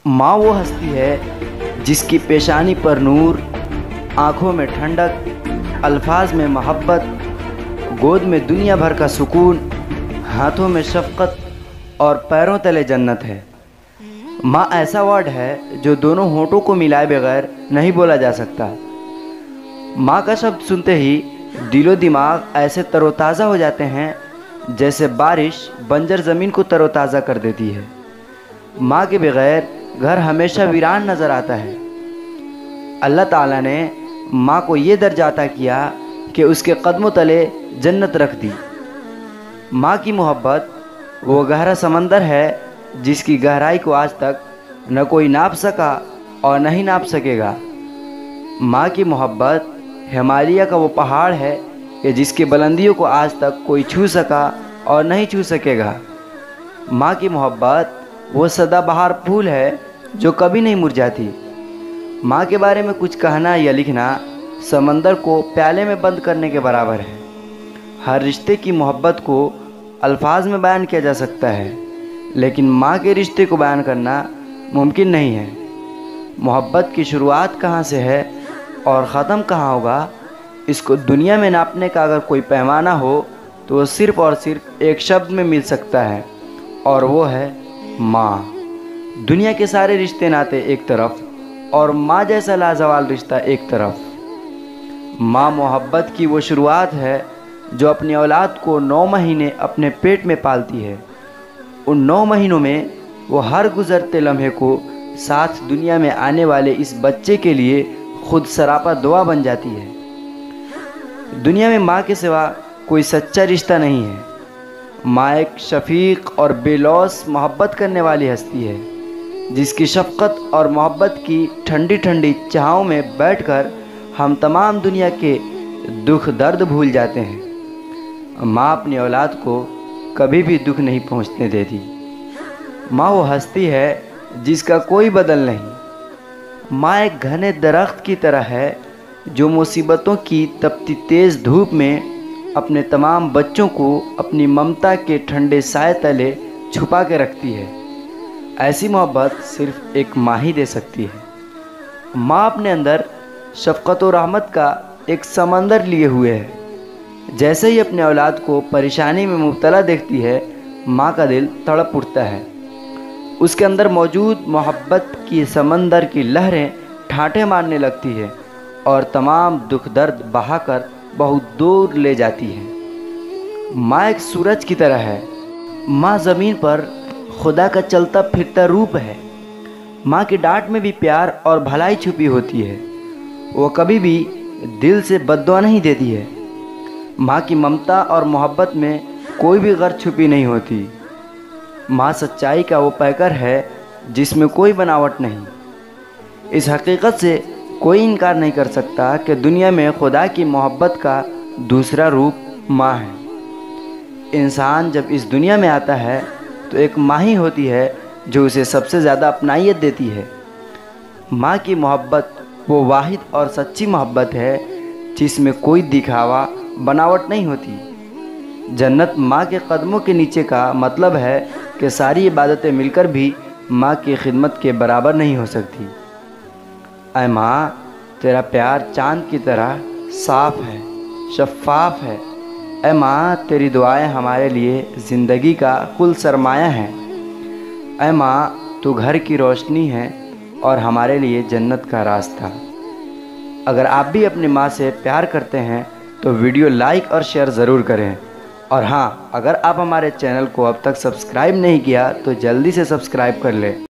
माँ वो हस्ती है जिसकी पेशानी पर नूर, आँखों में ठंडक, अल्फाज में मोहब्बत, गोद में दुनिया भर का सुकून, हाथों में शफ़क़त और पैरों तले जन्नत है। माँ ऐसा वर्ड है जो दोनों होंठों को मिलाए बगैर नहीं बोला जा सकता। माँ का शब्द सुनते ही दिलो दिमाग ऐसे तरोताज़ा हो जाते हैं जैसे बारिश बंजर ज़मीन को तरोताज़ा कर देती है। माँ के बगैर घर हमेशा वीरान नज़र आता है। अल्लाह ताला ने माँ को ये दर्जा अता किया कि उसके कदमों तले जन्नत रख दी। माँ की मोहब्बत वो गहरा समंदर है जिसकी गहराई को आज तक न कोई नाप सका और नहीं नाप सकेगा। माँ की मोहब्बत हिमालय का वो पहाड़ है कि जिसकी बुलंदियों को आज तक कोई छू सका और नहीं छू सकेगा। माँ की मोहब्बत वो सदाबहार फूल है जो कभी नहीं मुरझाती। माँ के बारे में कुछ कहना या लिखना समंदर को प्याले में बंद करने के बराबर है। हर रिश्ते की मोहब्बत को अल्फाज में बयान किया जा सकता है, लेकिन माँ के रिश्ते को बयान करना मुमकिन नहीं है। मोहब्बत की शुरुआत कहाँ से है और ख़त्म कहाँ होगा, इसको दुनिया में नापने का अगर कोई पैमाना हो तो वो सिर्फ़ और सिर्फ एक शब्द में मिल सकता है, और वो है माँ। दुनिया के सारे रिश्ते नाते एक तरफ और माँ जैसा लाजवाब रिश्ता एक तरफ। माँ मोहब्बत की वो शुरुआत है जो अपनी औलाद को 9 महीने अपने पेट में पालती है। उन 9 महीनों में वो हर गुज़रते लम्हे को साथ दुनिया में आने वाले इस बच्चे के लिए खुद सरापा दुआ बन जाती है। दुनिया में माँ के सिवा कोई सच्चा रिश्ता नहीं है। माँ एक शफीक और बेलौस मोहब्बत करने वाली हस्ती है जिसकी शफ़क़त और मोहब्बत की ठंडी ठंडी छाँव में बैठकर हम तमाम दुनिया के दुख दर्द भूल जाते हैं। माँ अपनी औलाद को कभी भी दुख नहीं पहुँचने देती। माँ वो हस्ती है जिसका कोई बदल नहीं। माँ एक घने दरख्त की तरह है जो मुसीबतों की तपती तेज़ धूप में अपने तमाम बच्चों को अपनी ममता के ठंडे साए तले छुपा के रखती है। ऐसी मोहब्बत सिर्फ़ एक माँ ही दे सकती है। माँ अपने अंदर शफ़क़त और रहमत का एक समंदर लिए हुए है। जैसे ही अपने औलाद को परेशानी में मुब्तला देखती है, माँ का दिल तड़प उठता है। उसके अंदर मौजूद मोहब्बत की समंदर की लहरें ठाठे मारने लगती है और तमाम दुख दर्द बहाकर बहुत दूर ले जाती है। माँ एक सूरज की तरह है। माँ ज़मीन पर खुदा का चलता फिरता रूप है। माँ की डांट में भी प्यार और भलाई छुपी होती है। वो कभी भी दिल से बद्दुआ नहीं देती है। माँ की ममता और मोहब्बत में कोई भी गर्ज छुपी नहीं होती। माँ सच्चाई का वो पैकर है जिसमें कोई बनावट नहीं। इस हकीकत से कोई इनकार नहीं कर सकता कि दुनिया में खुदा की मोहब्बत का दूसरा रूप माँ है। इंसान जब इस दुनिया में आता है तो एक माँ ही होती है जो उसे सबसे ज़्यादा अपनाइयत देती है। माँ की मोहब्बत वो वाहिद और सच्ची मोहब्बत है जिसमें कोई दिखावा बनावट नहीं होती। जन्नत माँ के कदमों के नीचे का मतलब है कि सारी इबादतें मिलकर भी माँ की खिदमत के बराबर नहीं हो सकती। ऐ माँ, तेरा प्यार चाँद की तरह साफ़ है, शफ़ाफ़ है। ऐ माँ, तेरी दुआएं हमारे लिए ज़िंदगी का कुल सरमाया हैं। ऐ माँ, तू घर की रोशनी है और हमारे लिए जन्नत का रास्ता। अगर आप भी अपनी माँ से प्यार करते हैं तो वीडियो लाइक और शेयर ज़रूर करें। और हाँ, अगर आप हमारे चैनल को अब तक सब्सक्राइब नहीं किया तो जल्दी से सब्सक्राइब कर लें।